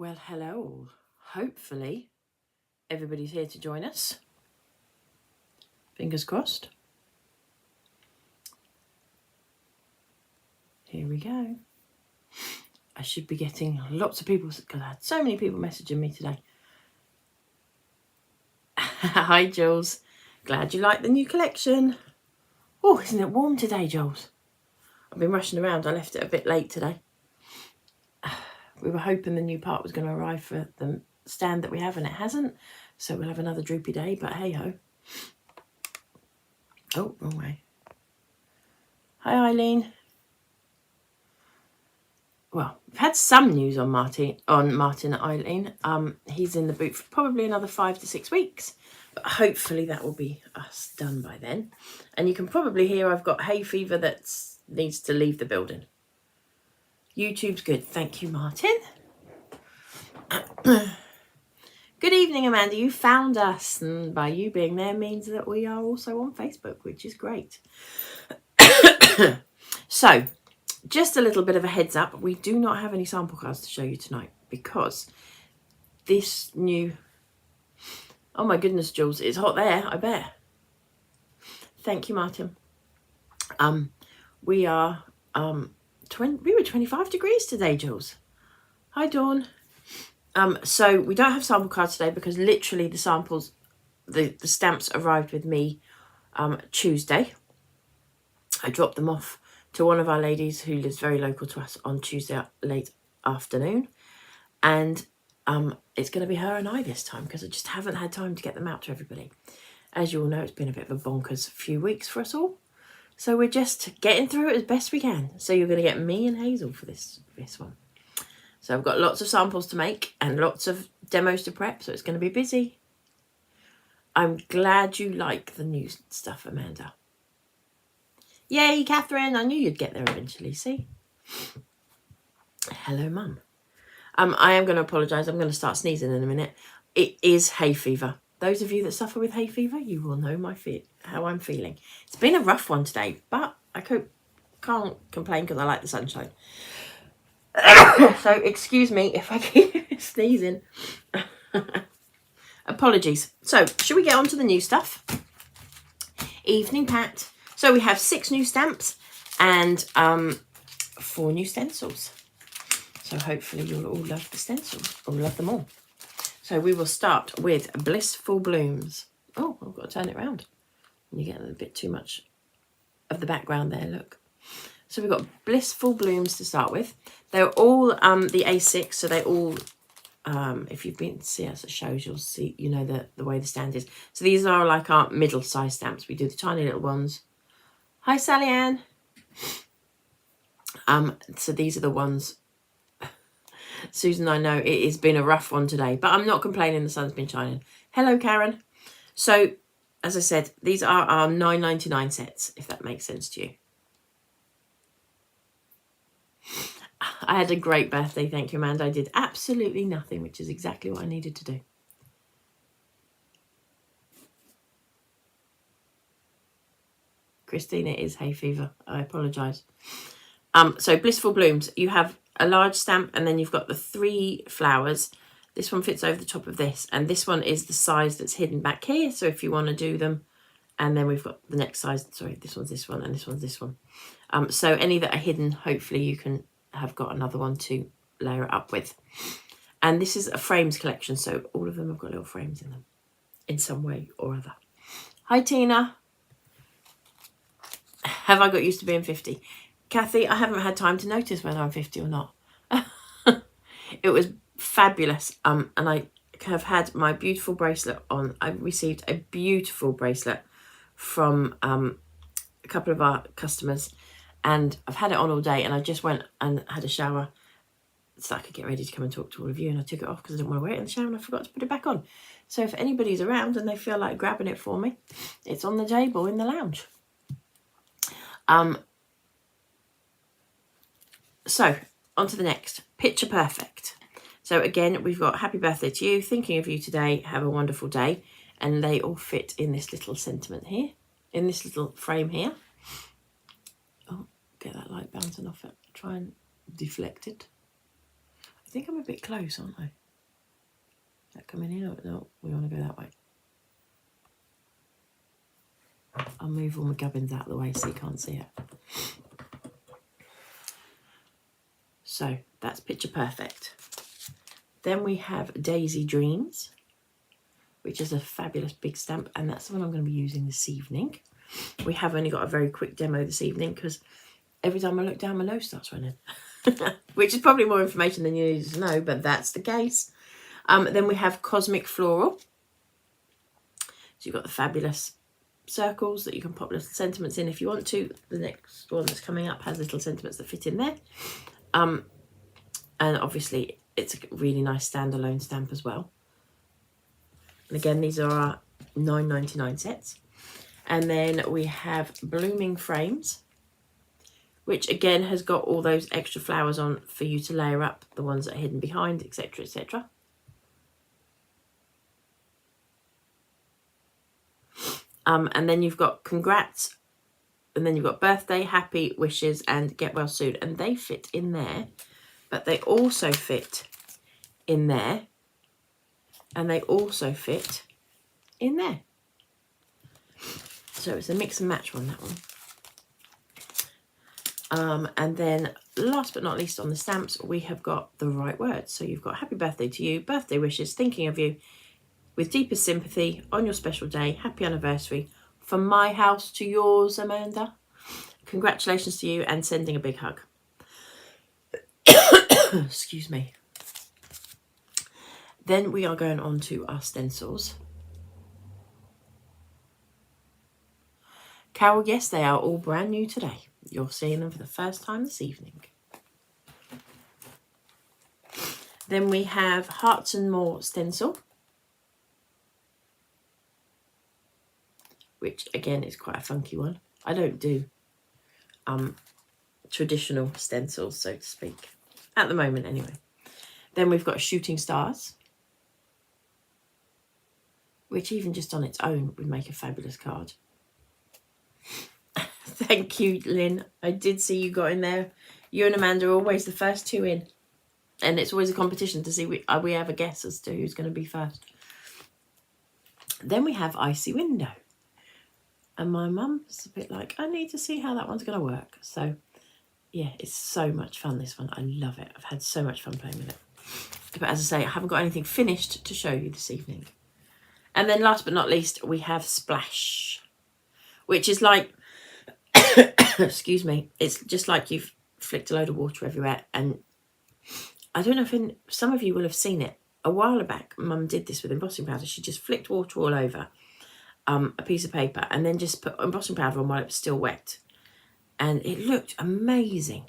Well, hello all. Hopefully everybody's here to join us. Fingers crossed. Here we go. I should be getting lots of people, because I had so many people messaging me today. Hi, Jules. Glad you like the new collection. Oh, isn't it warm today, Jules? I've been rushing around. I left it a bit late today. We were hoping the new part was going to arrive for the stand that we have, and it hasn't. So we'll have another droopy day, but hey-ho. Oh, wrong way. Hi, Eileen. Well, we've had some news on Martin Eileen. He's in the boot for probably another 5 to 6 weeks, but hopefully that will be us done by then. And you can probably hear I've got hay fever that needs to leave the building. YouTube's good. Thank you, Martin. Good evening, Amanda. You found us, and by you being there means that we are also on Facebook, which is great. So, just a little bit of a heads up. We do not have any sample cards to show you tonight because this new... Oh my goodness, Jules, it's hot there, I bet. Thank you, Martin. We are... we were 25 degrees today, Jules. Hi, Dawn. So we don't have sample cards today because literally the samples, the stamps arrived with me Tuesday. I dropped them off to one of our ladies who lives very local to us on Tuesday late afternoon. And it's going to be her and I this time because I just haven't had time to get them out to everybody. As you all know, it's been a bit of a bonkers few weeks for us all. So we're just getting through it as best we can. So you're going to get me and Hazel for this one. So I've got lots of samples to make and lots of demos to prep. So it's going to be busy. I'm glad you like the new stuff, Amanda. Yay, Catherine. I knew you'd get there eventually, see? Hello, Mum. I am going to apologise. I'm going to start sneezing in a minute. It is hay fever. Those of you that suffer with hay fever, you will know how I'm feeling. It's been a rough one today, but I can't complain because I like the sunshine. So excuse me if I keep sneezing. Apologies. So should we get on to the new stuff? Evening Pat. So we have 6 new stamps and 4 new stencils. So hopefully you'll all love the stencils, or love them all. So we will start with Blissful Blooms. Oh, I've got to turn it around. You get a bit too much of the background there, look. So we've got Blissful Blooms to start with. They're all the A6, so they all, if you've been to see us at shows, you'll see, you know, the way the stand is. So these are like our middle-sized stamps. We do the tiny little ones. Hi, Sally Ann. So these are the ones. Susan, I know it has been a rough one today, but I'm not complaining. The sun's been shining. Hello, Karen. So, as I said, these are our $9.99 sets, if that makes sense to you. I had a great birthday, thank you, Amanda. I did absolutely nothing, which is exactly what I needed to do. Christina, it is hay fever. I apologise. So Blissful Blooms, you have a large stamp and then you've got the 3 flowers. This one fits over the top of this, and this one is the size that's hidden back here. So if you want to do them, and then we've got the next size. Sorry, this one's this one and this one's this one. So any that are hidden, hopefully you can have got another one to layer it up with. And this is a frames collection, so all of them have got little frames in them in some way or other. Hi, Tina. Have I got used to being 50? Kathy, I haven't had time to notice whether I'm 50 or not. It was fabulous. And I have had my beautiful bracelet on. I received a beautiful bracelet from a couple of our customers, and I've had it on all day, and I just went and had a shower so I could get ready to come and talk to all of you, and I took it off because I didn't want to wear it in the shower and I forgot to put it back on. So if anybody's around and they feel like grabbing it for me, it's on the table in the lounge. So on to the next, Picture Perfect. So again, we've got happy birthday to you, thinking of you today, have a wonderful day. And they all fit in this little sentiment here, in this little frame here. Oh, get that light bouncing off it. Try and deflect it. I think I'm a bit close, aren't I? Is that coming in? Or no, we want to go that way. I'll move all my gubbins out of the way so you can't see it. So that's picture perfect. Then we have Daisy Dreams, which is a fabulous big stamp, and that's the one I'm going to be using this evening. We have only got a very quick demo this evening because every time I look down, my nose starts running, which is probably more information than you need to know, but that's the case. Then we have Cosmic Floral. So you've got the fabulous circles that you can pop little sentiments in if you want to. The next one that's coming up has little sentiments that fit in there. And obviously it's a really nice standalone stamp as well. And again, these are our $9.99 sets. And then we have Blooming Frames, which again has got all those extra flowers on for you to layer up, the ones that are hidden behind, etc, etc. And then you've got Congrats, and then you've got Birthday, Happy, Wishes, and Get Well Soon. And they fit in there, but they also fit in there, and they also fit in there. So it's a mix and match one, that one. And then last but not least on the stamps, we have got the right words. So you've got Happy Birthday to You, Birthday Wishes, Thinking of You, with deepest sympathy on your special day, happy anniversary, from my house to yours, Amanda. Congratulations to you, and sending a big hug. Excuse me. Then we are going on to our stencils. Carol, yes, they are all brand new today. You're seeing them for the first time this evening. Then we have Hearts and More stencil, which again is quite a funky one. I don't do traditional stencils, so to speak, at the moment anyway. Then we've got Shooting Stars, which even just on its own would make a fabulous card. Thank you, Lynn. I did see you got in there. You and Amanda are always the first two in, and it's always a competition to see we have a guess as to who's going to be first. Then we have Icy Window. And my mum's a bit like, I need to see how that one's going to work. So, yeah, it's so much fun, this one. I love it. I've had so much fun playing with it. But as I say, I haven't got anything finished to show you this evening. And then last but not least, we have Splash, which is like, excuse me, it's just like you've flicked a load of water everywhere. And I don't know if some of you will have seen it. A while back, Mum did this with embossing powder. She just flicked water all over a piece of paper and then just put embossing powder on while it was still wet, and it looked amazing.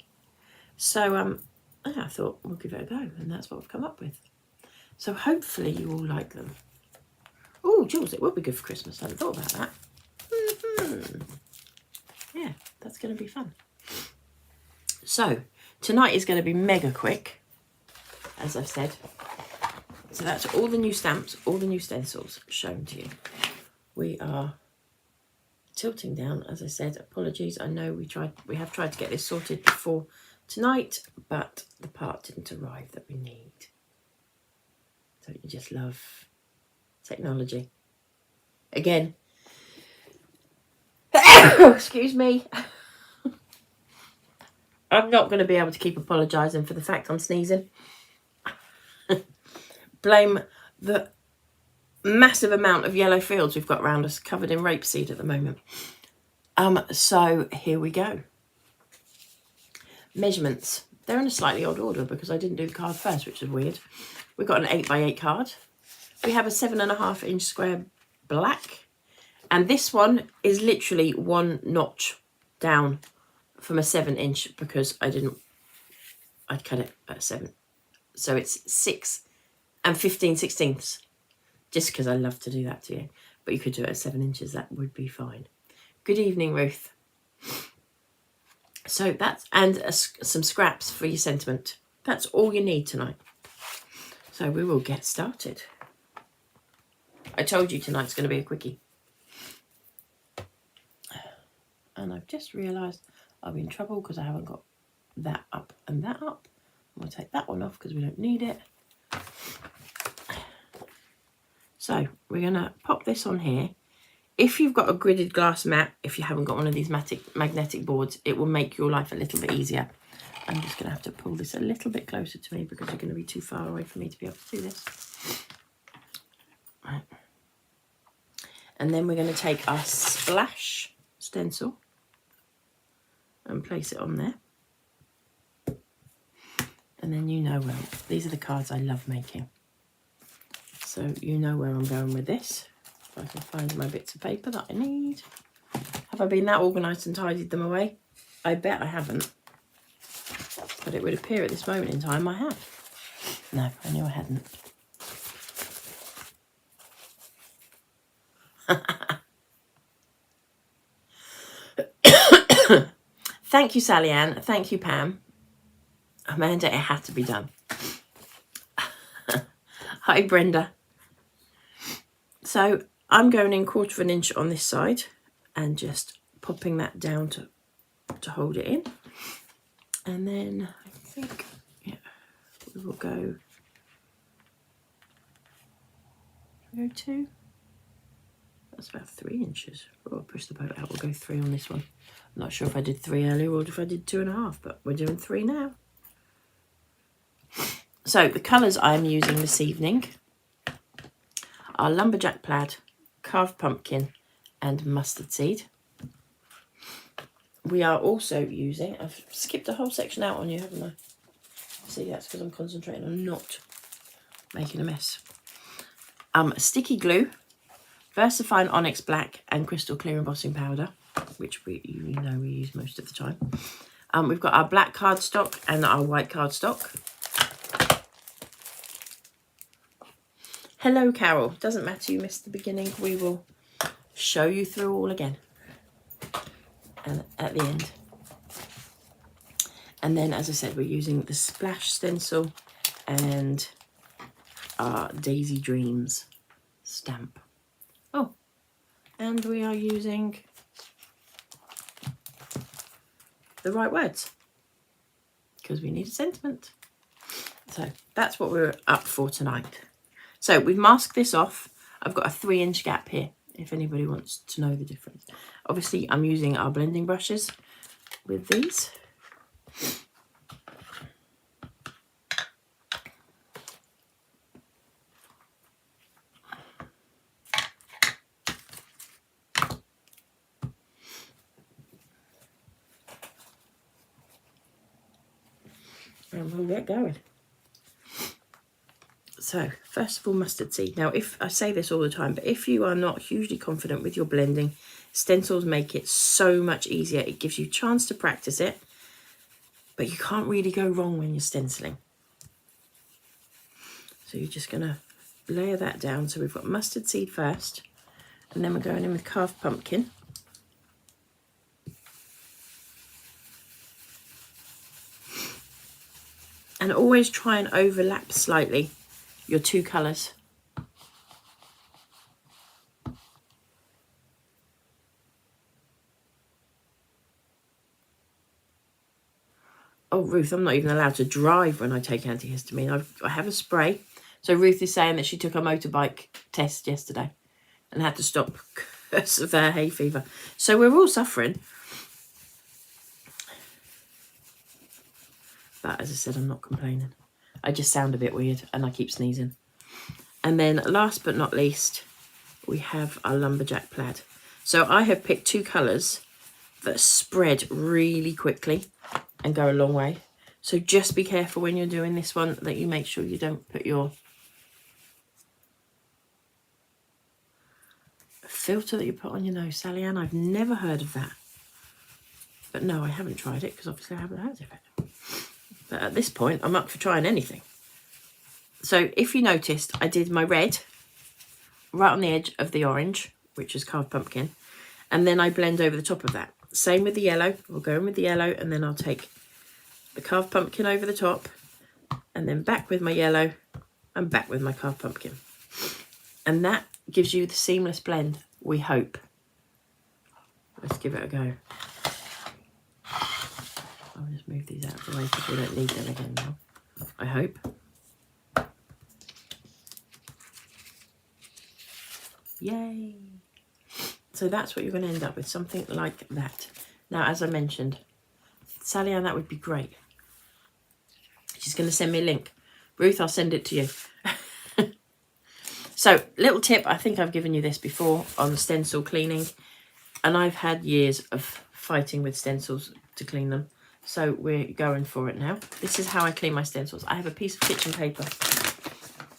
So I thought we'll give it a go, and that's what we've come up with. So hopefully you all like them. Oh, Jules, it will be good for Christmas. I hadn't thought about that. Yeah, that's going to be fun. So tonight is going to be mega quick, as I've said. So that's all the new stamps, all the new stencils shown to you. We are tilting down, as I said. Apologies, I know we have tried to get this sorted before tonight, but the part didn't arrive that we need. Don't you just love technology? Again, excuse me. I'm not going to be able to keep apologising for the fact I'm sneezing. Blame the massive amount of yellow fields we've got around us covered in rapeseed at the moment. So here we go. Measurements. They're in a slightly odd order because I didn't do the card first, which is weird. We've got an 8x8 card. We have a 7.5 inch square black. And this one is literally one notch down from a 7 inch because I'd cut it at 7. So it's 6 and 15/16. Just because I love to do that to you. But you could do it at 7 inches, that would be fine. Good evening, Ruth. So that's, and some scraps for your sentiment. That's all you need tonight. So we will get started. I told you tonight's going to be a quickie. And I've just realised I'm in trouble because I haven't got that up and that up. We'll take that one off because we don't need it. So we're going to pop this on here. If you've got a gridded glass mat, if you haven't got one of these magnetic boards, it will make your life a little bit easier. I'm just going to have to pull this a little bit closer to me because you're going to be too far away for me to be able to do this. Right. And then we're going to take our splash stencil and place it on there. And then you know where, these are the cards I love making. So you know where I'm going with this. If I can find my bits of paper that I need. Have I been that organised and tidied them away? I bet I haven't. But it would appear at this moment in time I have. No, I knew I hadn't. Thank you, Sally Ann. Thank you, Pam. Amanda, it had to be done. Hi, Brenda. So I'm going in 1/4 of an inch on this side and just popping that down to hold it in. And then I think, yeah, we will go 2. That's about 3 inches. Oh, I'll push the boat out. We'll go 3 on this one. I'm not sure if I did 3 earlier or if I did 2.5, but we're doing 3 now. So the colours I'm using this evening are Lumberjack Plaid, Carved Pumpkin and Mustard Seed. We are also using, I've skipped a whole section out on you, haven't I? See, that's because I'm concentrating on not making a mess. Sticky glue, VersaFine Onyx Black and Crystal Clear Embossing Powder, which you know we use most of the time. We've got our black cardstock and our white cardstock. Hello, Carol. Doesn't matter, you missed the beginning. We will show you through all again. And at the end. And then, as I said, we're using the Splash Stencil and our Daisy Dreams stamp. Oh, and we are using the right words because we need a sentiment. So that's what we're up for tonight. So we've masked this off. I've got a 3-inch gap here if anybody wants to know the difference. Obviously I'm using our blending brushes with these. And we'll get going. So, first of all, mustard seed. Now, if I say this all the time, but if you are not hugely confident with your blending, stencils make it so much easier. It gives you a chance to practice it, but you can't really go wrong when you're stenciling. So you're just going to layer that down. So we've got mustard seed first, and then we're going in with carved pumpkin. And always try and overlap slightly your 2 colours. Oh, Ruth, I'm not even allowed to drive when I take antihistamine. I have a spray. So Ruth is saying that she took a motorbike test yesterday and had to stop because of her hay fever. So we're all suffering. But as I said, I'm not complaining. I just sound a bit weird and I keep sneezing. And then last but not least, we have our Lumberjack Plaid. So I have picked 2 colours that spread really quickly and go a long way. So just be careful when you're doing this one that you make sure you don't put your filter that you put on your nose. Sally Ann, I've never heard of that. But no, I haven't tried it because obviously I haven't heard of it. But at this point, I'm up for trying anything. So if you noticed, I did my red right on the edge of the orange, which is carved pumpkin. And then I blend over the top of that. Same with the yellow. We'll go in with the yellow and then I'll take the carved pumpkin over the top and then back with my yellow and back with my carved pumpkin. And that gives you the seamless blend, we hope. Let's give it a go. I'll just move these out of the way because we don't need them again now. I hope. Yay! So that's what you're going to end up with, something like that. Now, as I mentioned, Sally Ann, that would be great. She's going to send me a link. Ruth, I'll send it to you. So, little tip, I think I've given you this before on stencil cleaning. And I've had years of fighting with stencils to clean them. So we're going for it now. This is how I clean my stencils. I have a piece of kitchen paper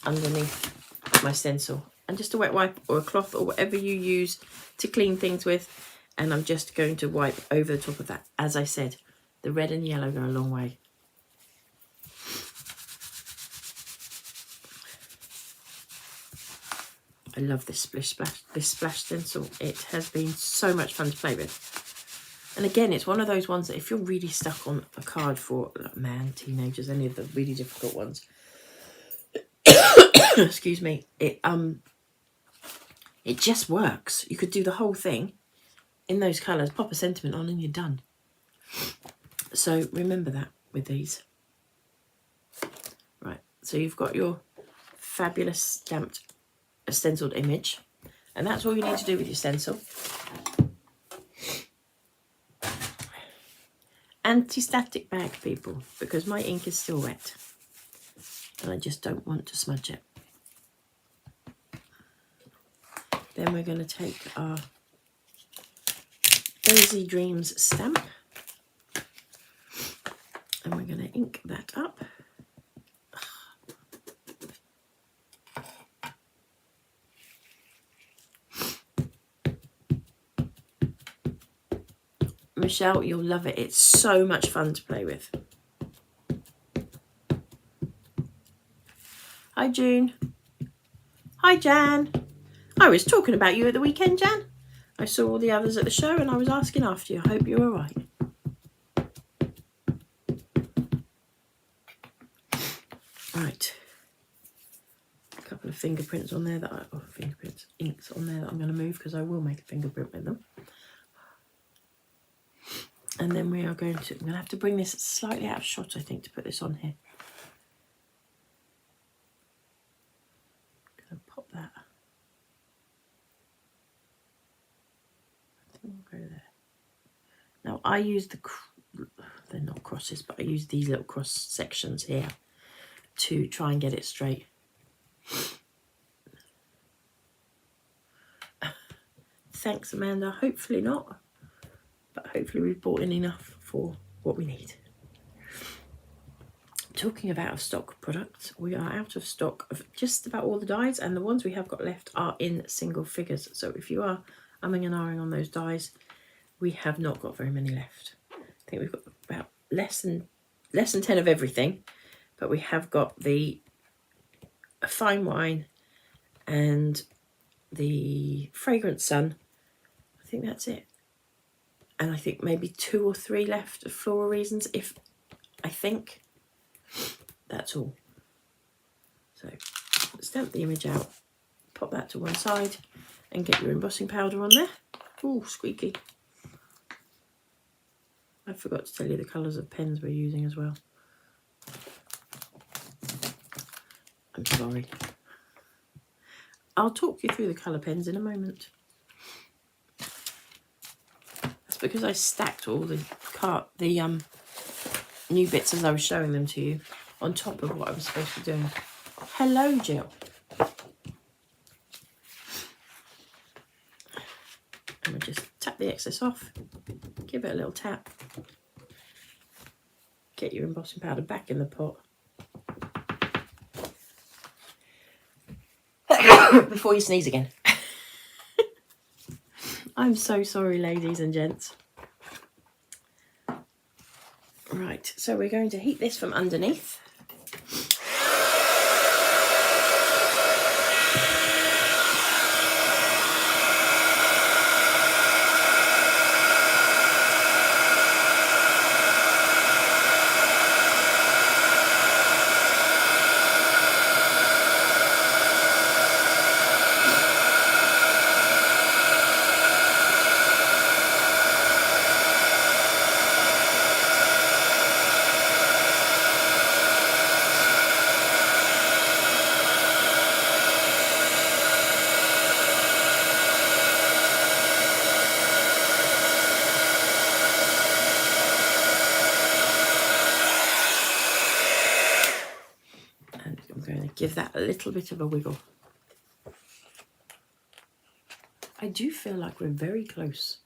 underneath my stencil. And just a wet wipe or a cloth or whatever you use to clean things with. And I'm just going to wipe over the top of that. As I said, the red and yellow go a long way. I love this splash stencil. It has been so much fun to play with. And again, it's one of those ones that if you're really stuck on a card for teenagers, any of the really difficult ones, excuse me, it just works. You could do the whole thing in those colours, pop a sentiment on and you're done. So remember that with these. Right, so you've got your fabulous stamped stenciled image, and that's all you need to do with your stencil. Anti-static bag, people, because my ink is still wet and I just don't want to smudge it. Then we're going to take our Daisy Dreams stamp and we're going to ink that up. Michelle, you'll love it. It's so much fun to play with. Hi, June. Hi, Jan. I was talking about you at the weekend, Jan. I saw all the others at the show and I was asking after you. I hope you're all right. Right. A couple of fingerprints on there inks on there that I'm going to move because I will make a fingerprint with them. And then we are going to, I'm going to have to bring this slightly out of shot, I think, to put this on here. Going to pop that. I think we'll go there. Now, I use they're not crosses, but I use these little cross sections here to try and get it straight. Thanks, Amanda. Hopefully not. But hopefully we've bought in enough for what we need. Talking of out of stock products, we are out of stock of just about all the dies, and the ones we have got left are in single figures. So if you are umming and ahhing on those dies, we have not got very many left. I think we've got about less than 10 of everything, but we have got the Fine Wine and the Fragrant Sun. I think that's it. And I think maybe 2 or 3 left of Floral Reasons, I think. That's all. So stamp the image out, pop that to one side and get your embossing powder on there. Ooh, squeaky. I forgot to tell you the colours of pens we're using as well. I'm sorry. I'll talk you through the colour pens in a moment. Because I stacked all the new bits as I was showing them to you on top of what I was supposed to be doing. Hello, Jill. And we just tap the excess off, give it a little tap, get your embossing powder back in the pot. Before you sneeze again. I'm so sorry, ladies and gents. Right, so we're going to heat this from underneath. And I'm going to give that a little bit of a wiggle. I do feel like we're very close.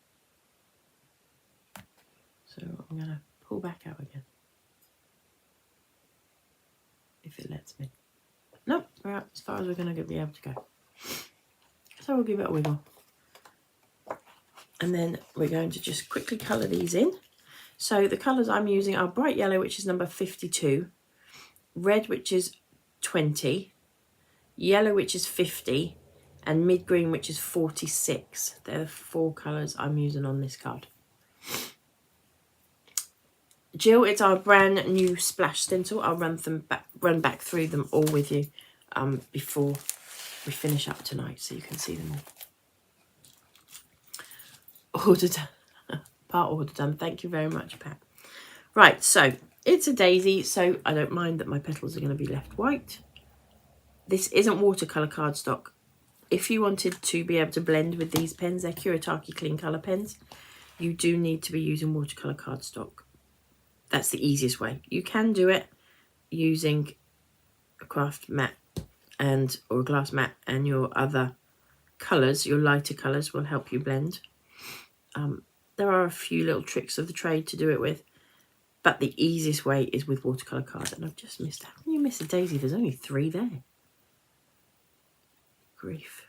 So I'm going to pull back out again. If it lets me. Nope, we're out as far as we're going to be able to go. So we'll give it a wiggle. And then we're going to just quickly colour these in. So the colours I'm using are bright yellow, which is number 52, red, which is 20, yellow, which is 50, and mid green, which is 46. They're the 4 colours I'm using on this card. Jill, it's our brand new splash stencil. I'll run back through them all with you before we finish up tonight, so you can see them all. Ordered, part order done. Thank you very much, Pat. Right, so it's a daisy, so I don't mind that my petals are going to be left white. This isn't watercolour cardstock. If you wanted to be able to blend with these pens, they're Kuretake Clean Colour pens, you do need to be using watercolour cardstock. That's the easiest way. You can do it using a craft mat or a glass mat, and your other colours, your lighter colours, will help you blend. There are a few little tricks of the trade to do it with, but the easiest way is with watercolour card. And I've just missed, how can you miss a daisy? There's only 3 there. Grief.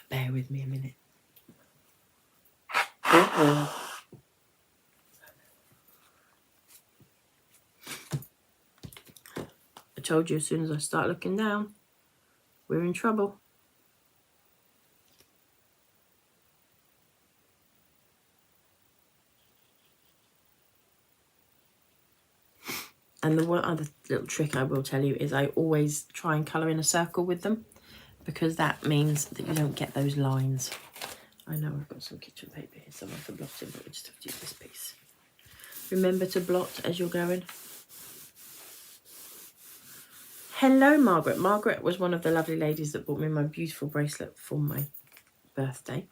Bear with me a minute. I told you, as soon as I start looking down, we're in trouble. And the one other little trick I will tell you is I always try and colour in a circle with them, because that means that you don't get those lines. I know I've got some kitchen paper here, someone for blotting, but we just have to use this piece. Remember to blot as you're going. Hello, Margaret. Margaret was one of the lovely ladies that bought me my beautiful bracelet for my birthday,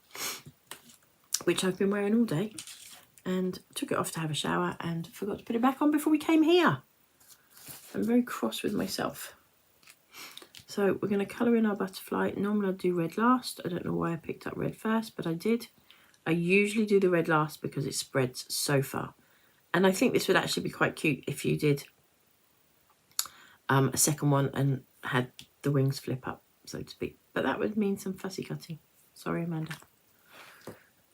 which I've been wearing all day, and took it off to have a shower and forgot to put it back on before we came here. I'm very cross with myself. So we're going to colour in our butterfly. Normally I'll do red last. I don't know why I picked up red first, but I did. I usually do the red last because it spreads so far. And I think this would actually be quite cute if you did a second one and had the wings flip up, so to speak. But that would mean some fussy cutting. Sorry, Amanda.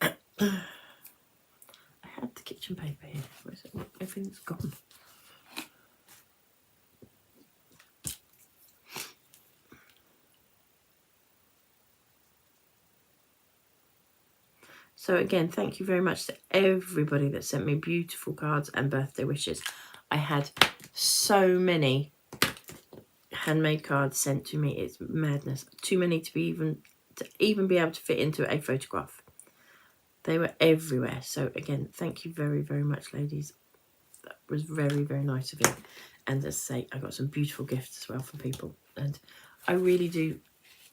I had the kitchen paper here. Where is it? Everything's gone. So again, thank you very much to everybody that sent me beautiful cards and birthday wishes. I had so many handmade cards sent to me. It's madness. Too many to even be able to fit into a photograph. They were everywhere. So again, thank you very, very much, ladies. That was very, very nice of you. And as I say, I got some beautiful gifts as well from people. And I really do,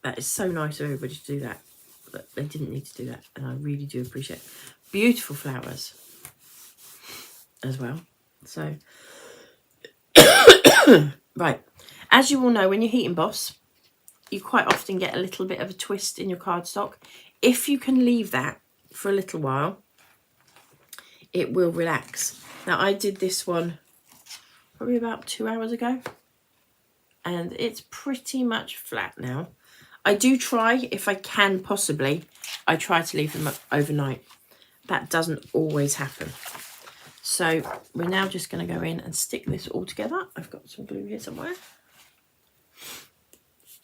that is so nice of everybody to do that. But they didn't need to do that, and I really do appreciate it. Beautiful flowers as well. So right, as you all know, when you heat emboss, you quite often get a little bit of a twist in your cardstock. If you can leave that for a little while, it will relax. Now I did this one probably about 2 hours ago, and it's pretty much flat now. I do try, if I can possibly, I try to leave them up overnight. That doesn't always happen. So we're now just going to go in and stick this all together. I've got some glue here somewhere.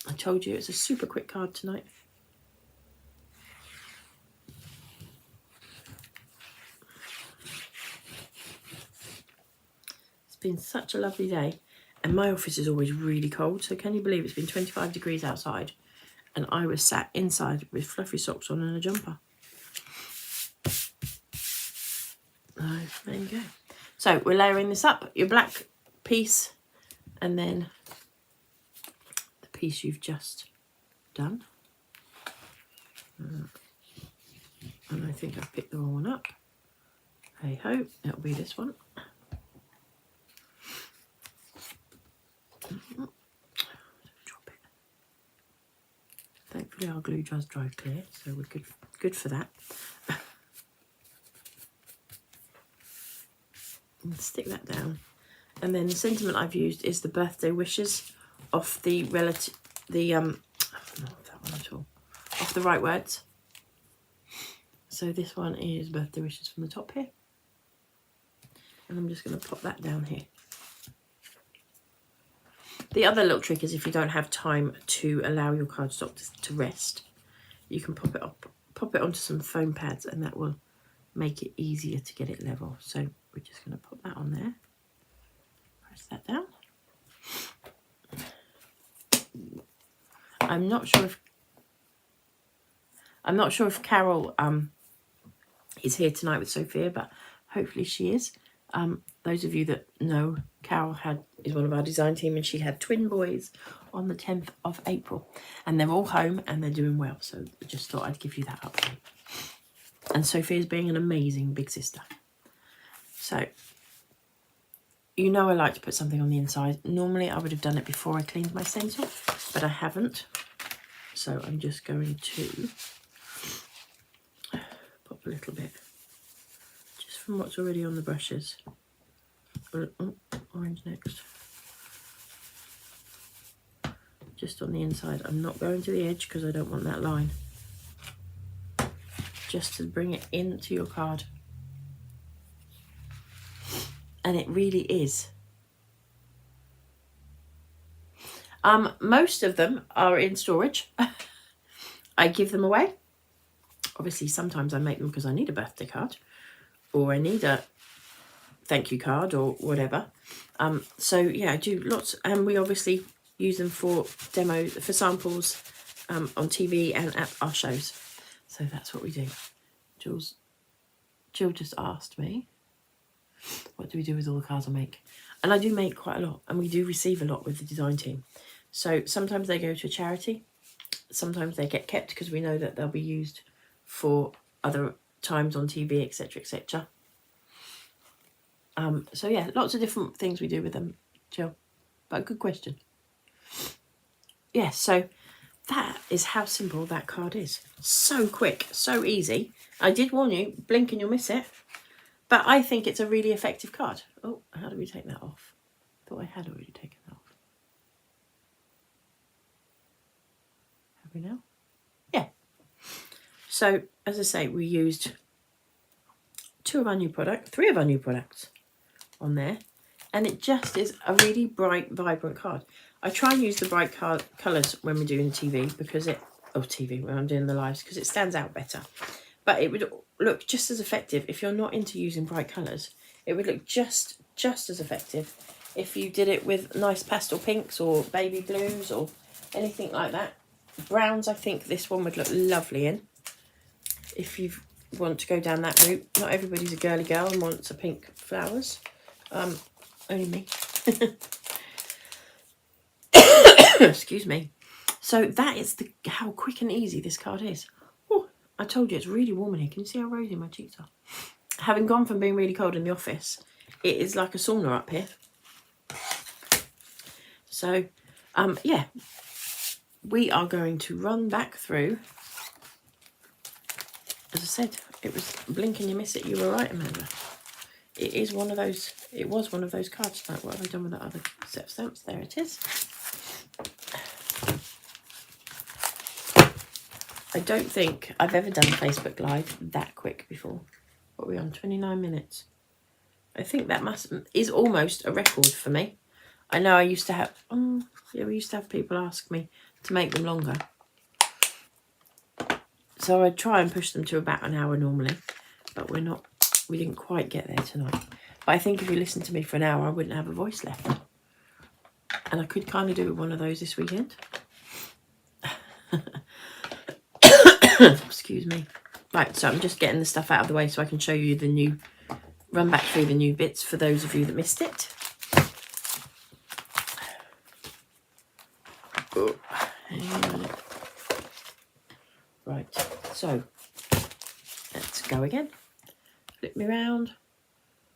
I told you it's a super quick card tonight. It's been such a lovely day, and my office is always really cold. So can you believe it's been 25 degrees outside? And I was sat inside with fluffy socks on and a jumper. There you go. So we're layering this up. Your black piece, and then the piece you've just done. And I think I've picked the wrong one up. Hey ho, it'll be this one. Hopefully our glue does dry clear, so we're good for that. And stick that down. And then the sentiment I've used is the birthday wishes off the not that one at all, off the Right Words. So this one is birthday wishes from the top here. And I'm just going to pop that down here. The other little trick is if you don't have time to allow your cardstock to rest, you can pop it onto some foam pads, and that will make it easier to get it level. So we're just going to pop that on there. Press that down. I'm not sure if Carol is here tonight with Sophia, but hopefully she is. Those of you that know, Carol is one of our design team, and she had twin boys on the 10th of April, and they're all home and they're doing well. So I just thought I'd give you that update. And Sophia's being an amazing big sister. So you know I like to put something on the inside. Normally I would have done it before I cleaned my stencil, but I haven't. So I'm just going to pop a little bit just from what's already on the brushes. Oh, orange next. Just on the inside. I'm not going to the edge because I don't want that line. Just to bring it into your card. And it really is. Most of them are in storage. I give them away. Obviously, sometimes I make them because I need a birthday card, or I need a thank you card, or whatever. So yeah, I do lots, and we obviously use them for demos, for samples on TV and at our shows. So that's what we do. Jill just asked me, what do we do with all the cards I make? And I do make quite a lot, and we do receive a lot with the design team. So sometimes they go to a charity, sometimes they get kept because we know that they'll be used for other times on TV, etc., etc. So yeah, lots of different things we do with them, Jill. But a good question. Yeah, so that is how simple that card is. So quick, so easy. I did warn you, blink and you'll miss it. But I think it's a really effective card. Oh, how do we take that off? Thought I had already taken that off. Have we now? Yeah. So, as I say, we used three of our new products on there. And it just is a really bright, vibrant card. I try and use the bright colours when we're doing TV, because when I'm doing the lives, because it stands out better. But it would look just as effective if you're not into using bright colours. It would look just as effective if you did it with nice pastel pinks or baby blues or anything like that. Browns, I think this one would look lovely in. If you want to go down that route. Not everybody's a girly girl and wants a pink flowers. Only me. Excuse me. So that is how quick and easy this card is. Oh, I told you it's really warm in here. Can you see how rosy my cheeks are? Having gone from being really cold in the office, it is like a sauna up here. So, yeah, we are going to run back through. As I said, it was blink and you miss it. You were right, Amanda. It is one of those. It was one of those cards. Like, what have I done with that other set of stamps? There it is. I don't think I've ever done Facebook Live that quick before. What are we on? 29 minutes. I think that is almost a record for me. I know I used to have, we used to have people ask me to make them longer. So I try and push them to about an hour normally, but we didn't quite get there tonight. But I think if you listened to me for an hour, I wouldn't have a voice left. And I could kind of do one of those this weekend. Excuse me. Right, so I'm just getting the stuff out of the way so I can show you run back through the new bits for those of you that missed it. Oh, right, so let's go again. Flip me around.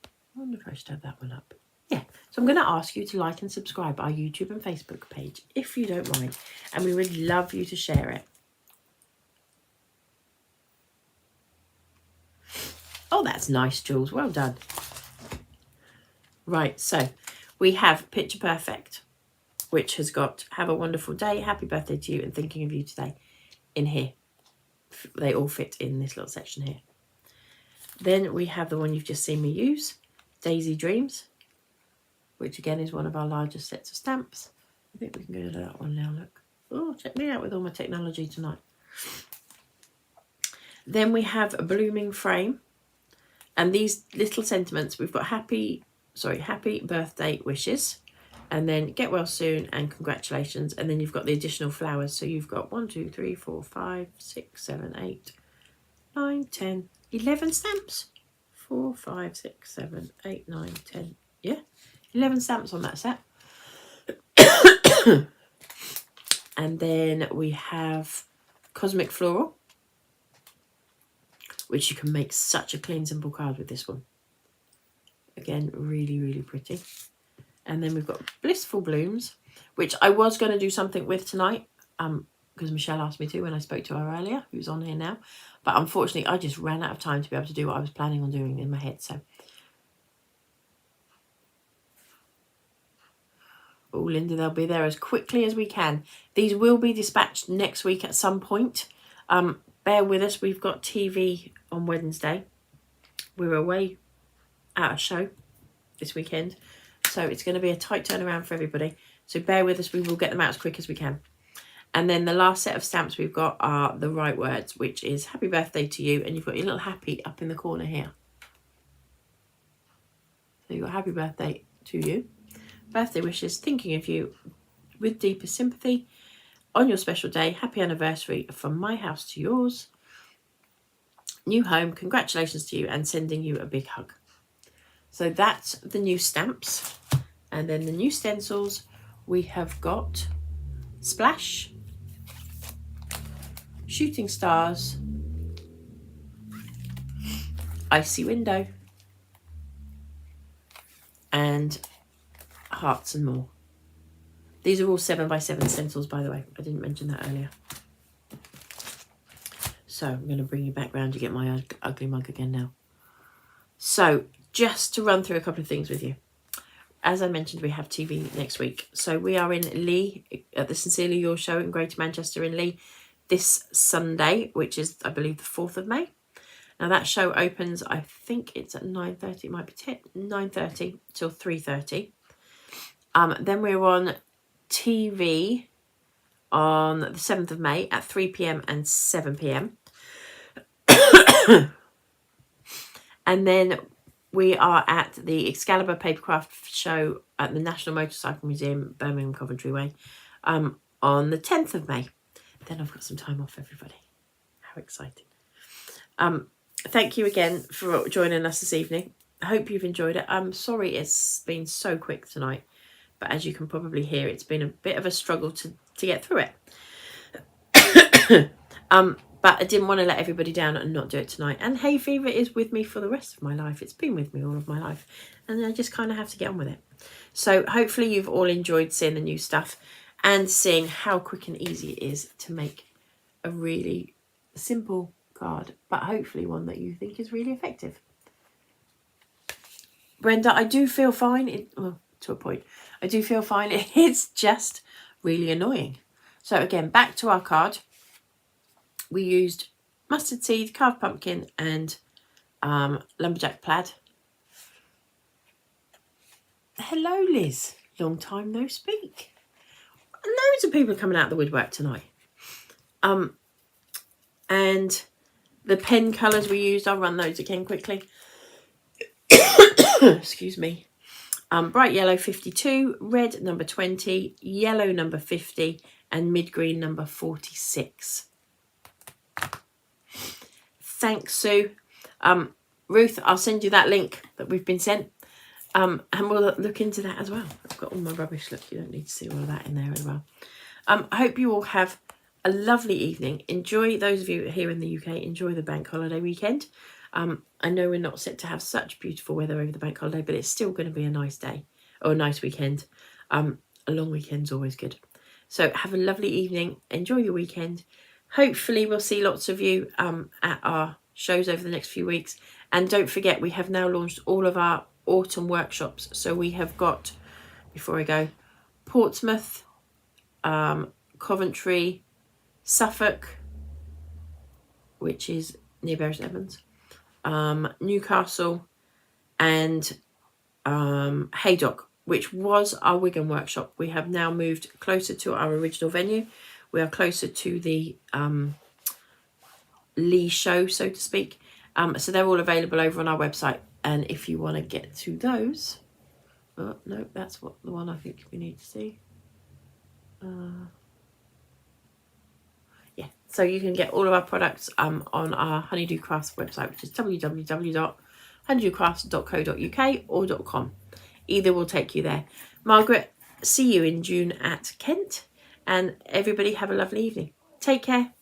I wonder if I should have that one up. Yeah, so I'm going to ask you to like and subscribe our YouTube and Facebook page if you don't mind, and we would love you to share it. Oh, that's nice, Jules. Well done. Right, so we have Picture Perfect, which has got have a wonderful day, happy birthday to you, and thinking of you today in here. They all fit in this little section here. Then we have the one you've just seen me use, Daisy Dreams, which again is one of our largest sets of stamps. I think we can go to that one now, look. Oh, check me out with all my technology tonight. Then we have a Blooming Frame. And these little sentiments, we've got happy birthday wishes. And then get well soon and congratulations. And then you've got the additional flowers. So you've got 1, 2, 3, 4, 5, 6, 7, 8, 9, 10, 11 stamps. 4, 5, 6, 7, 8, 9, 10. Yeah, 11 stamps on that set. And then we have Cosmic Floral, which you can make such a clean, simple card with this one. Again, really, really pretty. And then we've got Blissful Blooms, which I was going to do something with tonight, because Michelle asked me to when I spoke to her earlier, who's on here now. But unfortunately, I just ran out of time to be able to do what I was planning on doing in my head. So, oh, Linda, they'll be there as quickly as we can. These will be dispatched next week at some point. Bear with us. We've got TV on Wednesday. We're away at a show this weekend. So it's going to be a tight turnaround for everybody. So bear with us. We will get them out as quick as we can. And then the last set of stamps we've got are the right words, which is happy birthday to you. And you've got your little happy up in the corner here. So you've got happy birthday to you. Birthday wishes, thinking of you with deepest sympathy. On your special day, happy anniversary from my house to yours. New home, congratulations to you and sending you a big hug. So that's the new stamps. And then the new stencils, we have got Splash, Shooting Stars, Icy Window, and Hearts and More. These are all 7x7 stencils, by the way. I didn't mention that earlier. So I'm going to bring you back round to get my ugly mug again now. So just to run through a couple of things with you. As I mentioned, we have TV next week. So we are in Lee at the Sincerely Yours show in Greater Manchester in Lee this Sunday, which is, I believe, the 4th of May. Now that show opens, I think it's at 9:30. It might be 9:30 till 3:30. Then we're on TV on the 7th of May at 3 p.m. and 7 p.m. And then we are at the Excalibur Papercraft show at the National Motorcycle Museum, Birmingham, Coventry Way, on the 10th of May. Then I've got some time off, everybody. How exciting. Thank you again for joining us this evening. I hope you've enjoyed it. I'm sorry it's been so quick tonight, but as you can probably hear, it's been a bit of a struggle to get through it. But I didn't want to let everybody down and not do it tonight. And hay fever is with me for the rest of my life. It's been with me all of my life. And I just kind of have to get on with it. So hopefully you've all enjoyed seeing the new stuff and seeing how quick and easy it is to make a really simple card, but hopefully one that you think is really effective. Brenda, I do feel fine. Well, to a point. I do feel fine. It's just really annoying. So again, back to our card. We used mustard seed, carved pumpkin, and lumberjack plaid. Hello, Liz. Long time no speak. Loads of people are coming out of the woodwork tonight. And the pen colours we used, I'll run those again quickly. Excuse me. Bright yellow 52, red number 20, yellow number 50, and mid green number 46. Thanks, Sue. Ruth, I'll send you that link that we've been sent. And we'll look into that as well. I've got all my rubbish. Look, you don't need to see all of that in there as well. I hope you all have a lovely evening. Enjoy, those of you here in the UK, enjoy the bank holiday weekend. I know we're not set to have such beautiful weather over the bank holiday, but it's still going to be a nice day or a nice weekend. A long weekend's always good. So have a lovely evening. Enjoy your weekend. Hopefully we'll see lots of you at our shows over the next few weeks. And don't forget, we have now launched all of our autumn workshops. So we have got, before I go, Portsmouth, Coventry, Suffolk, which is near Bury St Edmunds, Newcastle, and Haydock, which was our Wigan workshop. We have now moved closer to our original venue. We are closer to the Lee show, so to speak. So they're all available over on our website. And if you want to get to those, oh no, that's what the one I think we need to see. Yeah, so you can get all of our products on our Honeydew Crafts website, which is www.honeydewcrafts.co.uk or .com. Either will take you there. Margaret, see you in June at Kent, and everybody have a lovely evening. Take care.